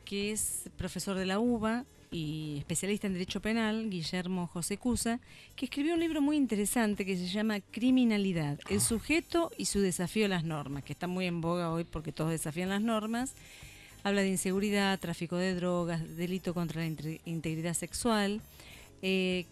que es profesor de la UBA y especialista en Derecho Penal, Guillermo José Cusa, que escribió un libro muy interesante que se llama Criminalidad, el sujeto y su desafío a las normas, que está muy en boga hoy porque todos desafían las normas. Habla de inseguridad, tráfico de drogas, delito contra la integridad sexual,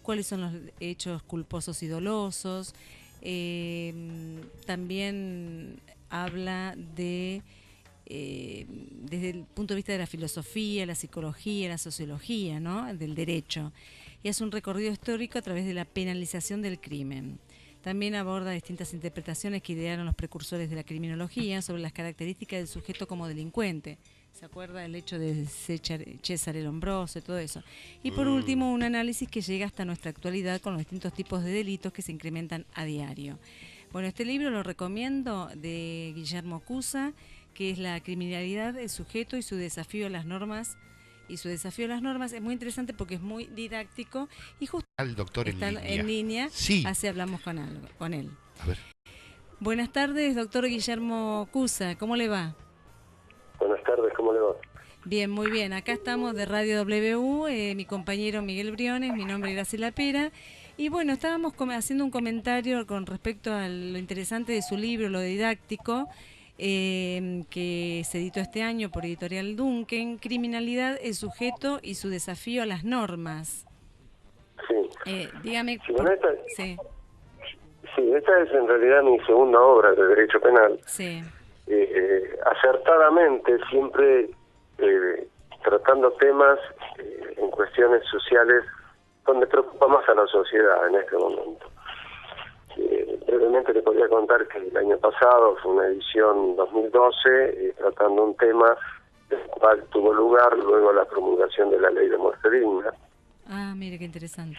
cuáles son los hechos culposos y dolosos. También habla de desde el punto de vista de la filosofía, la psicología, la sociología, ¿no? Del derecho, y hace un recorrido histórico a través de la penalización del crimen. También aborda distintas interpretaciones que idearon los precursores de la criminología sobre las características del sujeto como delincuente. ¿Se acuerda el hecho de César el Hombroso y todo eso? Y por último, un análisis que llega hasta nuestra actualidad con los distintos tipos de delitos que se incrementan a diario. Bueno, este libro lo recomiendo, de Guillermo Cusa, que es La criminalidad, el sujeto y su desafío a las normas. Y su desafío a las normas es muy interesante porque es muy didáctico y justo al doctor está en línea, sí. así hablamos con él. A ver. Buenas tardes, doctor Guillermo Cusa, ¿cómo le va? Buenas tardes, ¿cómo le va? Bien, muy bien. Acá estamos de Radio W, mi compañero Miguel Briones, mi nombre es Graciela Pera. Y bueno, estábamos haciendo un comentario con respecto a lo interesante de su libro, lo didáctico, que se editó este año por Editorial Duncan, Criminalidad, el sujeto y su desafío a las normas. Sí. Dígame. Sí, bueno, sí, esta es en realidad mi segunda obra de Derecho Penal. Sí. Acertadamente, siempre tratando temas en cuestiones sociales donde preocupa más a la sociedad en este momento. Brevemente le podría contar que el año pasado fue una edición 2012 tratando un tema del cual tuvo lugar luego la promulgación de la ley de muerte digna. Ah, mire qué interesante.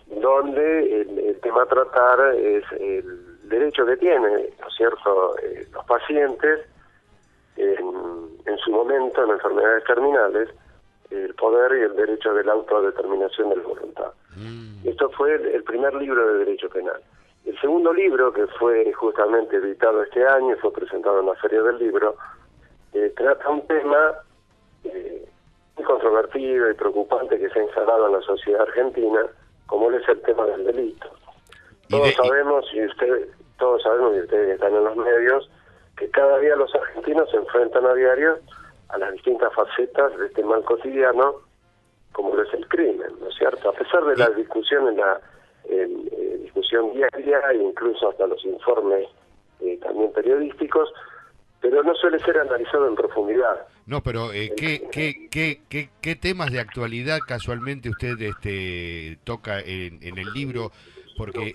Donde el tema a tratar es el derecho que tienen, ¿no es cierto?, los pacientes en su momento, en enfermedades terminales, el poder y el derecho de la autodeterminación de la voluntad. Esto fue el primer libro de Derecho Penal. El segundo libro, que fue justamente editado este año y fue presentado en la Feria del Libro, trata un tema muy controvertido y preocupante que se ha instalado en la sociedad argentina, como es el tema del delito. Todos sabemos y ustedes que están en los medios, que cada día los argentinos se enfrentan a diario a las distintas facetas de este mal cotidiano, como lo es el crimen, ¿no es cierto? A pesar de la discusión discusión diaria e incluso hasta los informes también periodísticos, pero no suele ser analizado en profundidad. No, pero ¿qué temas de actualidad casualmente usted toca en el libro? Porque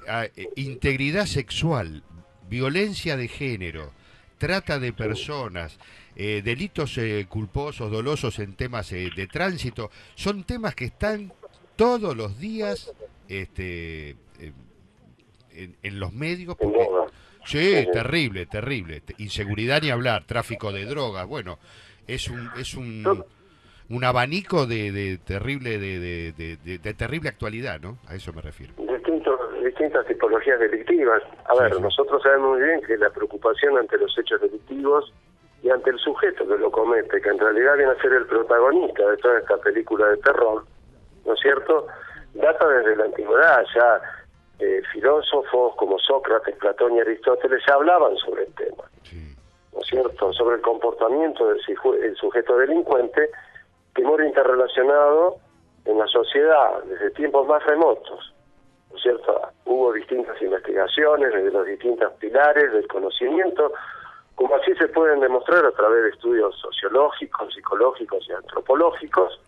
integridad sexual, violencia de género, trata de personas, delitos culposos, dolosos en temas de tránsito, son temas que están todos los días en los medios. Porque, sí, terrible. Inseguridad ni hablar, tráfico de drogas, bueno, es un abanico de terrible actualidad, ¿no? A eso me refiero. Distintas tipologías delictivas. A ver, nosotros sabemos muy bien que la preocupación ante los hechos delictivos y ante el sujeto que lo comete, que en realidad viene a ser el protagonista de toda esta película de terror, ¿no es cierto?, data desde la antigüedad. Ya filósofos como Sócrates, Platón y Aristóteles ya hablaban sobre el tema, ¿no es cierto?, sobre el comportamiento del sujeto delincuente, que muere interrelacionado en la sociedad desde tiempos más remotos, ¿no es cierto? Hubo distintas investigaciones desde los distintos pilares del conocimiento, como así se pueden demostrar a través de estudios sociológicos, psicológicos y antropológicos,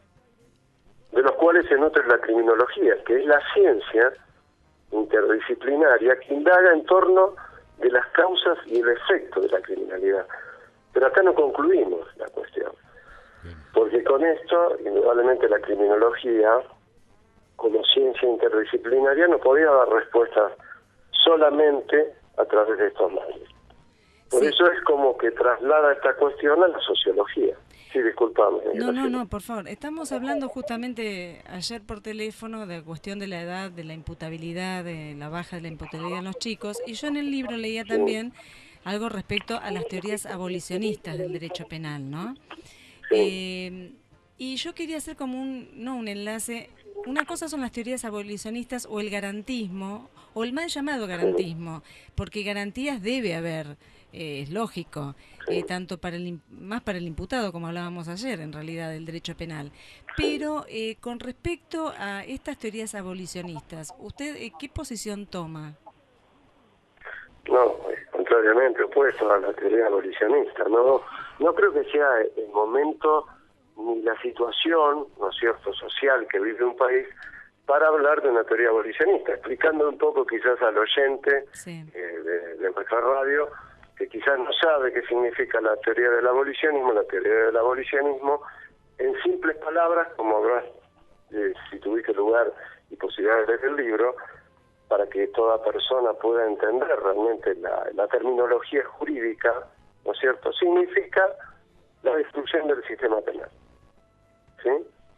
de los cuales se nutre la criminología, que es la ciencia interdisciplinaria que indaga en torno de las causas y el efecto de la criminalidad. Pero acá no concluimos la cuestión, porque con esto, indudablemente, la criminología, como ciencia interdisciplinaria, no podía dar respuestas solamente a través de estos medios. Por eso es como que traslada esta cuestión a la sociología. Sí, disculpame. No, por favor. Estamos hablando justamente ayer por teléfono de la cuestión de la edad, de la imputabilidad, de la baja de la imputabilidad en los chicos, y yo en el libro leía también algo respecto a las teorías abolicionistas del derecho penal, ¿no? Y yo quería hacer como no un enlace. Una cosa son las teorías abolicionistas o el garantismo, o el mal llamado garantismo, porque garantías debe haber, es lógico, tanto para más para el imputado, como hablábamos ayer, en realidad, del derecho penal. Pero con respecto a estas teorías abolicionistas, ¿usted qué posición toma? No, contrariamente opuesto a la teoría abolicionista. No creo que sea el momento ni la situación, ¿no es cierto?, social que vive un país para hablar de una teoría abolicionista, explicando un poco quizás al oyente de nuestra radio, que quizás no sabe qué significa la teoría del abolicionismo. La teoría del abolicionismo, en simples palabras, como habrás, si tuviste lugar y posibilidad de leer el libro, para que toda persona pueda entender realmente la terminología jurídica, ¿no es cierto?, significa la destrucción del sistema penal. ¿Sí?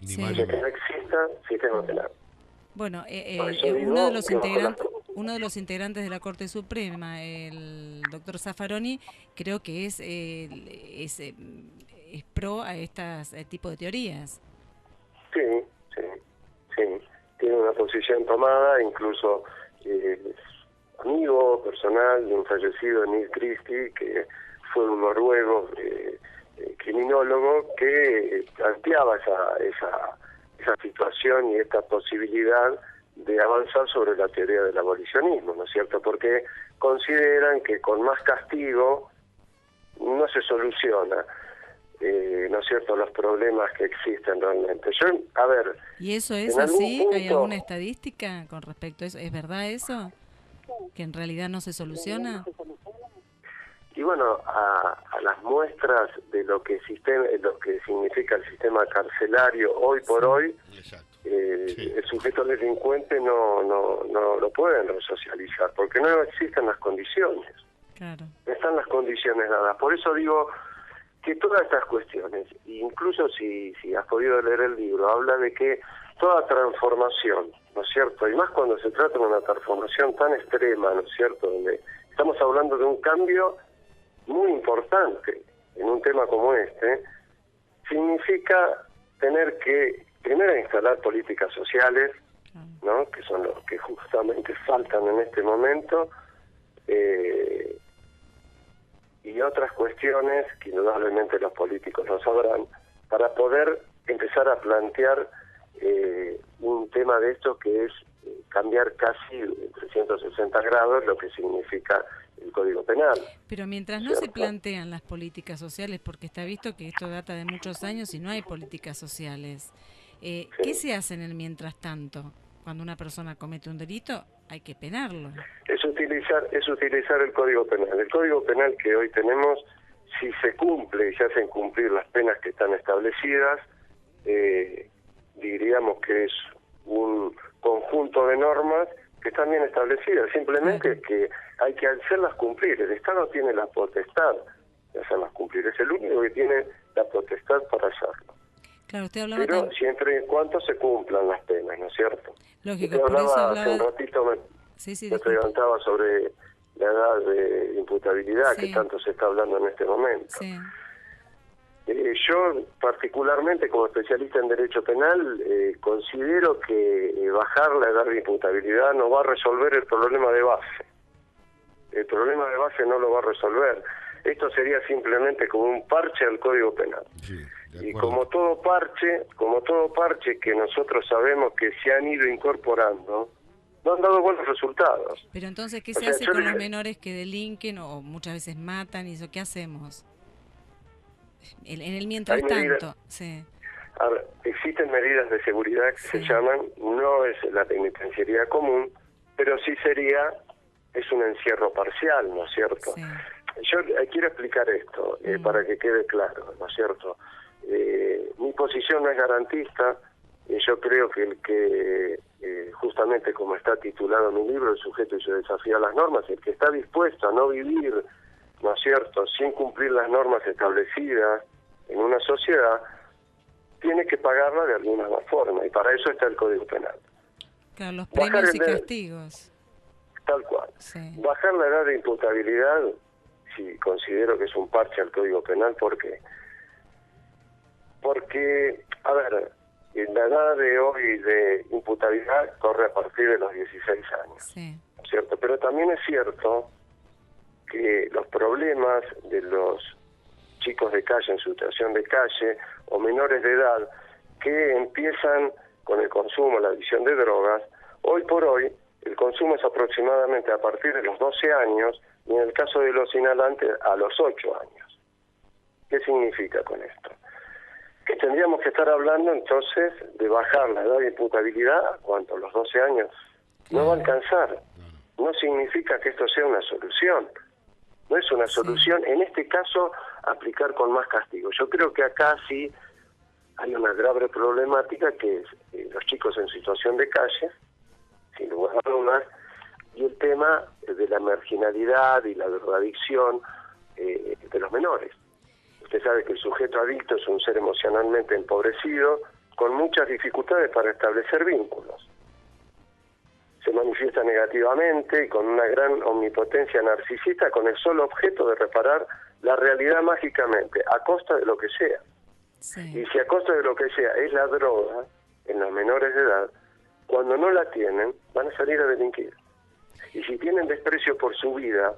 Sí. Que no exista sistema penal. Bueno, digo, uno de los integrantes de la Corte Suprema, el doctor Zaffaroni, creo que es pro a estas tipo de teorías. Sí. Tiene una posición tomada, incluso amigo personal de un fallecido, Neil Christie, que fue un noruego criminólogo que planteaba esa situación y esta posibilidad de avanzar sobre la teoría del abolicionismo, ¿no es cierto? Porque consideran que con más castigo no se soluciona, ¿no es cierto?, los problemas que existen realmente. ¿Y eso es así? Punto, ¿hay alguna estadística con respecto a eso? ¿Es verdad eso? ¿Que en realidad no se soluciona? Y bueno, a las muestras de lo que significa el sistema carcelario hoy por hoy, el sujeto delincuente no lo pueden resocializar, porque no existen las condiciones. Claro. No están las condiciones dadas. Por eso digo que todas estas cuestiones, incluso si has podido leer el libro, habla de que toda transformación, ¿no es cierto?, y más cuando se trata de una transformación tan extrema, ¿no es cierto?, donde estamos hablando de un cambio muy importante en un tema como este, significa tener que primero instalar políticas sociales, ¿no?, que son los que justamente faltan en este momento, y otras cuestiones que indudablemente los políticos lo sabrán, para poder empezar a plantear un tema de esto que es cambiar casi 360 grados lo que significa el Código Penal. Pero mientras no se plantean las políticas sociales, porque está visto que esto data de muchos años y no hay políticas sociales, ¿qué se hace en el mientras tanto? Cuando una persona comete un delito, hay que penarlo. Es utilizar el Código Penal. El Código Penal que hoy tenemos, si se cumple y se hacen cumplir las penas que están establecidas, diríamos que es un conjunto de normas que están bien establecidas, simplemente que hay que hacerlas cumplir. El Estado tiene la potestad de hacerlas cumplir, es el único que tiene la potestad para hacerlo. Claro, usted hablaba pero siempre y cuando se cumplan las penas, ¿no es cierto? Lógico, usted por eso hace un ratito me preguntaba sobre la edad de imputabilidad que tanto se está hablando en este momento. Yo particularmente como especialista en derecho penal considero que bajar la edad de imputabilidad no va a resolver el problema de base. El problema de base no lo va a resolver. Esto sería simplemente como un parche al Código Penal. Y como todo parche que nosotros sabemos que se han ido incorporando, no han dado buenos resultados. Pero entonces, ¿qué se hace con los menores que delinquen o muchas veces matan y eso? ¿Qué hacemos? En el mientras tanto, A ver, existen medidas de seguridad que se llaman, no es la penitenciaría común, pero sí es un encierro parcial, ¿no es cierto? Yo quiero explicar esto para que quede claro, ¿no es cierto? Mi posición no es garantista, yo creo que el que, justamente como está titulado en mi libro, el sujeto y su desafío a las normas, el que está dispuesto a no vivir, ¿no es cierto?, sin cumplir las normas establecidas en una sociedad, tiene que pagarla de alguna forma, y para eso está el Código Penal. Claro, los premios y castigos. Tal cual. Bajar la edad de imputabilidad, sí, considero que es un parche al Código Penal, porque porque, a ver, la edad de hoy de imputabilidad corre a partir de los 16 años, Sí. ¿cierto? Pero también es cierto que los problemas de los chicos de calle en situación de calle o menores de edad que empiezan con el consumo, la adicción de drogas, hoy por hoy el consumo es aproximadamente a partir de los 12 años y en el caso de los inhalantes a los 8 años. ¿Qué significa con esto? Que tendríamos que estar hablando entonces de bajar la edad de imputabilidad, ¿cuánto? Los 12 años. No va a alcanzar. No significa que esto sea una solución. No es una solución, en este caso, aplicar con más castigo. Yo creo que acá sí hay una grave problemática que es los chicos en situación de calle, sin lugar a dudas, y el tema de la marginalidad y la drogadicción de los menores. Usted sabe que el sujeto adicto es un ser emocionalmente empobrecido, con muchas dificultades para establecer vínculos. Se manifiesta negativamente y con una gran omnipotencia narcisista con el solo objeto de reparar la realidad mágicamente, a costa de lo que sea. Sí. Y si a costa de lo que sea es la droga, en los menores de edad, cuando no la tienen, van a salir a delinquir. Y si tienen desprecio por su vida,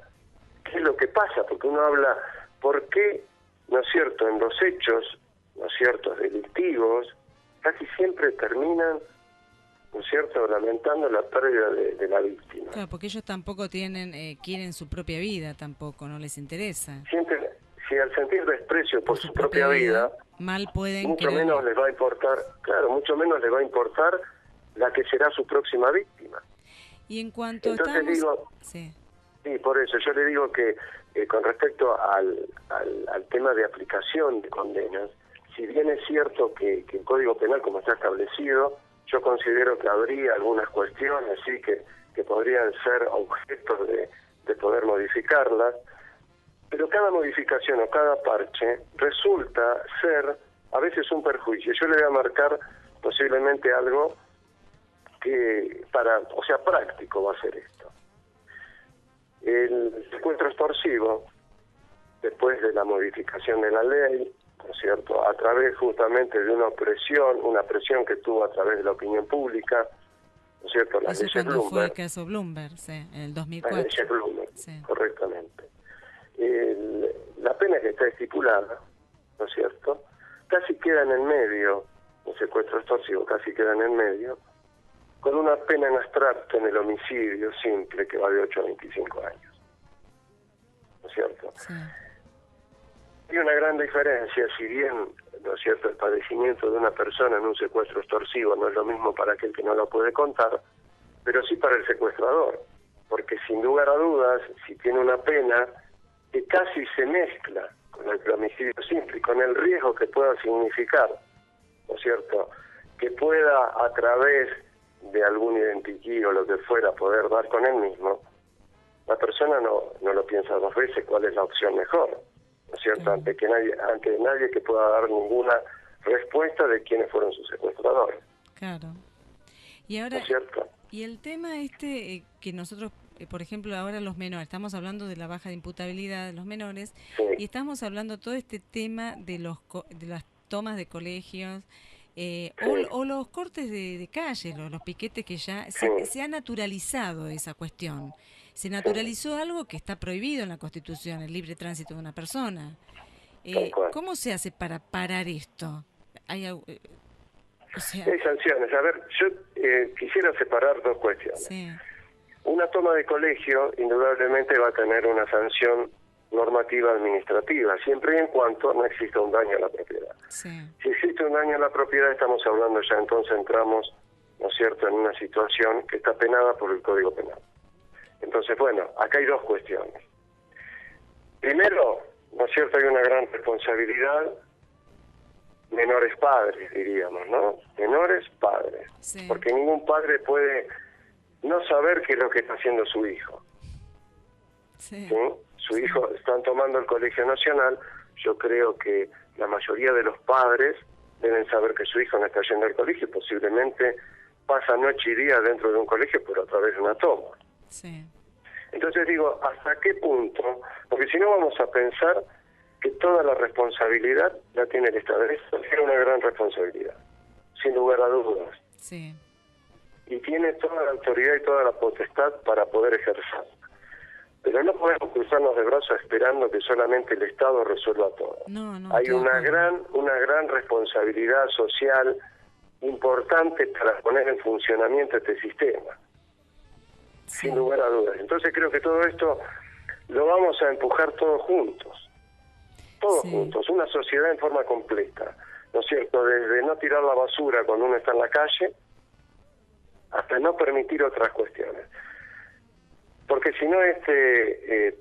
¿qué es lo que pasa? Porque uno habla, ¿por qué, no es cierto, en los hechos, no es cierto, delictivos, casi siempre terminan, ¿no es cierto?, lamentando la pérdida de la víctima? Claro, porque ellos tampoco quieren su propia vida, tampoco, no les interesa. Siempre, si al sentir desprecio por su propia vida, mal pueden mucho querer. menos les va a importar, claro, mucho menos les va a importar la que será su próxima víctima. Y en cuanto Entonces estamos... digo, Sí. sí, por eso yo le digo que con respecto al tema de aplicación de condenas, si bien es cierto que el Código Penal, como está establecido, yo considero que habría algunas cuestiones sí que podrían ser objetos de poder modificarlas, pero cada modificación o cada parche resulta ser a veces un perjuicio. Yo le voy a marcar posiblemente algo que práctico va a ser esto. El secuestro extorsivo, después de la modificación de la ley, ¿no es cierto?, a través justamente de una presión que tuvo a través de la opinión pública, ¿no es cierto?, las Eso leyes cuando fue el Bloomberg. caso Bloomberg, sí, en el Las 2004. leyes Bloomberg, Sí. correctamente. La pena que está estipulada, ¿no es cierto?, casi queda en el medio, un secuestro extorsivo casi queda en el medio, con una pena en abstracto en el homicidio simple que va de 8 a 25 años. ¿No es cierto? Sí. Hay una gran diferencia, si bien, ¿no es cierto?, el padecimiento de una persona en un secuestro extorsivo no es lo mismo para aquel que no lo puede contar, pero sí para el secuestrador, porque sin lugar a dudas, si tiene una pena que casi se mezcla con el homicidio simple y con el riesgo que pueda significar, ¿no es cierto?, que pueda a través de algún identikit o lo que fuera poder dar con él mismo, la persona no lo piensa dos veces cuál es la opción mejor, ¿no es cierto?, ante nadie que pueda dar ninguna respuesta de quiénes fueron sus secuestradores. Claro. Y ¿No ahora, es cierto? y el tema que nosotros, por ejemplo, ahora los menores, estamos hablando de la baja de imputabilidad de los menores, Sí. y estamos hablando todo este tema de de las tomas de colegios, o los cortes de calle, los piquetes que ya se ha naturalizado esa cuestión. Se naturalizó algo que está prohibido en la Constitución, el libre tránsito de una persona. Tal cual. ¿Cómo se hace para parar esto? ¿Hay o sea, Hay sanciones. A ver, yo quisiera separar dos cuestiones. sí, Una toma de colegio indudablemente va a tener una sanción normativa administrativa, siempre y en cuanto no exista un daño a la propiedad. sí, Si existe un daño a la propiedad, estamos hablando ya entonces entramos, ¿no es cierto?, en una situación que está penada por el Código Penal. Entonces, bueno, acá hay dos cuestiones. Primero, ¿no es cierto?, hay una gran responsabilidad, menores padres, diríamos, ¿no? Menores padres. sí. Porque ningún padre puede no saber qué es lo que está haciendo su hijo. Sí. ¿Sí? Su hijo, están tomando el Colegio Nacional, yo creo que la mayoría de los padres deben saber que su hijo no está yendo al colegio y posiblemente pasa noche y día dentro de un colegio, pero a través de una toma. Sí. Entonces digo, ¿hasta qué punto? Porque si no vamos a pensar que toda la responsabilidad la tiene el Estado. Esto tiene una gran responsabilidad, sin lugar a dudas. Sí. Y tiene toda la autoridad y toda la potestad para poder ejercerla. Pero no podemos cruzarnos de brazos esperando que solamente el Estado resuelva todo. No, no, Hay estoy de acuerdo. una gran responsabilidad social importante para poner en funcionamiento este sistema, Sí. sin lugar a dudas. Entonces creo que todo esto lo vamos a empujar todos juntos, Sí. una sociedad en forma completa, ¿no es cierto? Desde no tirar la basura cuando uno está en la calle, hasta no permitir otras cuestiones. Porque si no,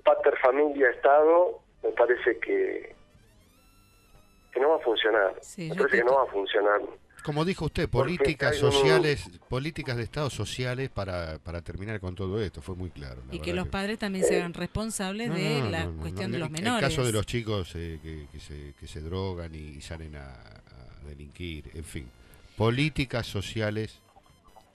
pater familia Estado, me parece que no va a funcionar. Sí, Me yo parece que no va a funcionar. Como dijo usted, Porque políticas hay un- sociales, políticas de Estado sociales para terminar con todo esto. Fue muy claro. La Y que verdad los padres también se hagan responsables de la cuestión de los El menores. caso de los chicos que se drogan y salen a delinquir, en fin. Políticas sociales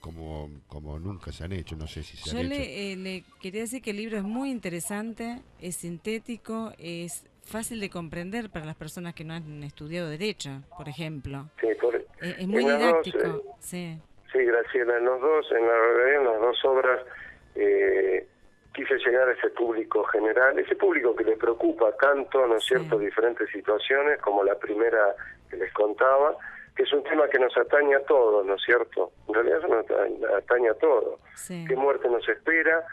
como nunca se han hecho, no sé si se Yo han hecho. le quería decir que el libro es muy interesante, es sintético, es fácil de comprender para las personas que no han estudiado Derecho, por ejemplo. Sí, Es muy en las dos, didáctico, sí. sí, Graciela, en las dos obras quise llegar a ese público general, ese público que le preocupa tanto, ¿no es cierto?, Sí. diferentes situaciones, como la primera que les contaba, que es un tema que nos atañe a todos, ¿no es cierto? En realidad eso nos atañe a todos. Sí. ¿Qué muerte nos espera?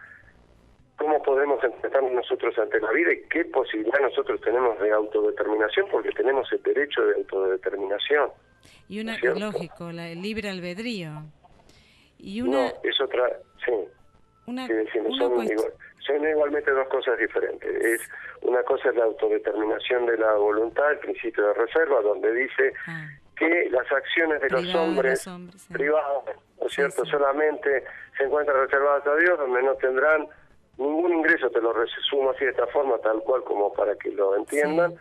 ¿Cómo podemos enfrentarnos nosotros ante la vida? ¿Y qué posibilidad nosotros tenemos de autodeterminación? Porque tenemos el derecho de autodeterminación. Y una, ¿Cierto? lógico, el libre albedrío. Y No, es otra... Sí. una, Sí, decimos, una cuestión... son igualmente dos cosas diferentes. Una cosa es la autodeterminación de la voluntad, el principio de reserva, donde dice que las acciones de los hombres sí. privados, ¿no es cierto?, sí. solamente se encuentran reservadas a Dios, donde no tendrán ningún ingreso, te lo resumo así de esta forma, tal cual como para que lo entiendan.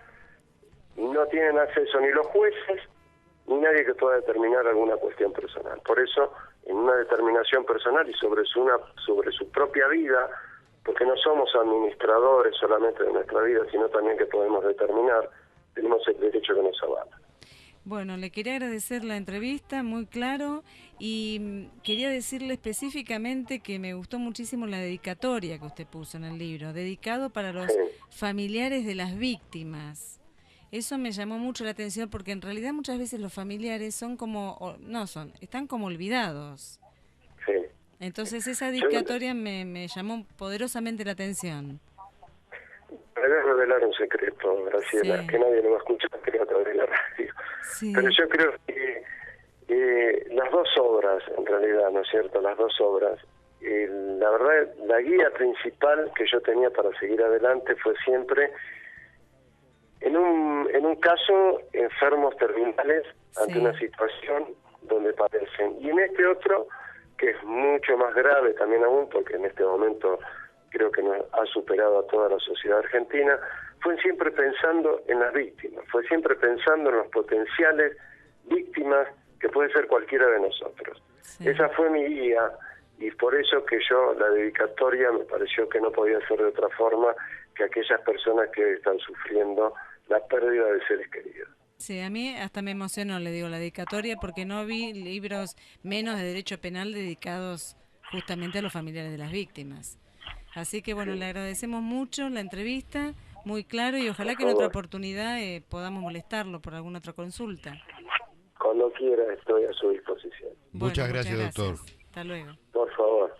No tienen acceso ni los jueces, ni nadie que pueda determinar alguna cuestión personal. Por eso, en una determinación personal y sobre su propia vida, porque no somos administradores solamente de nuestra vida, sino también que podemos determinar, tenemos el derecho que nos avala. Bueno, le quería agradecer la entrevista, muy claro, y quería decirle específicamente que me gustó muchísimo la dedicatoria que usted puso en el libro, dedicado para los familiares de las víctimas. Eso me llamó mucho la atención porque en realidad muchas veces los familiares son están como olvidados. Sí. Entonces esa dedicatoria me llamó poderosamente la atención. Me voy a revelar un secreto, Graciela, que nadie lo va a escuchar, creo, a través de la radio. Sí. Pero yo creo que las dos obras, en realidad, ¿no es cierto?, las dos obras, la verdad, la guía principal que yo tenía para seguir adelante fue siempre, en un caso, enfermos terminales ante una situación donde padecen. Y en este otro, que es mucho más grave también aún, porque en este momento creo que nos ha superado a toda la sociedad argentina, fue siempre pensando en las víctimas, fue siempre pensando en los potenciales víctimas que puede ser cualquiera de nosotros. Sí. Esa fue mi guía, y por eso que yo, la dedicatoria, me pareció que no podía ser de otra forma que aquellas personas que están sufriendo la pérdida de seres queridos. Sí, a mí hasta me emocionó, le digo, la dedicatoria, porque no vi libros menos de derecho penal dedicados justamente a los familiares de las víctimas. Así que bueno, le agradecemos mucho la entrevista, muy claro, y ojalá que en otra oportunidad podamos molestarlo por alguna otra consulta. Cuando quiera estoy a su disposición. Muchas gracias, doctor. Hasta luego. Por favor.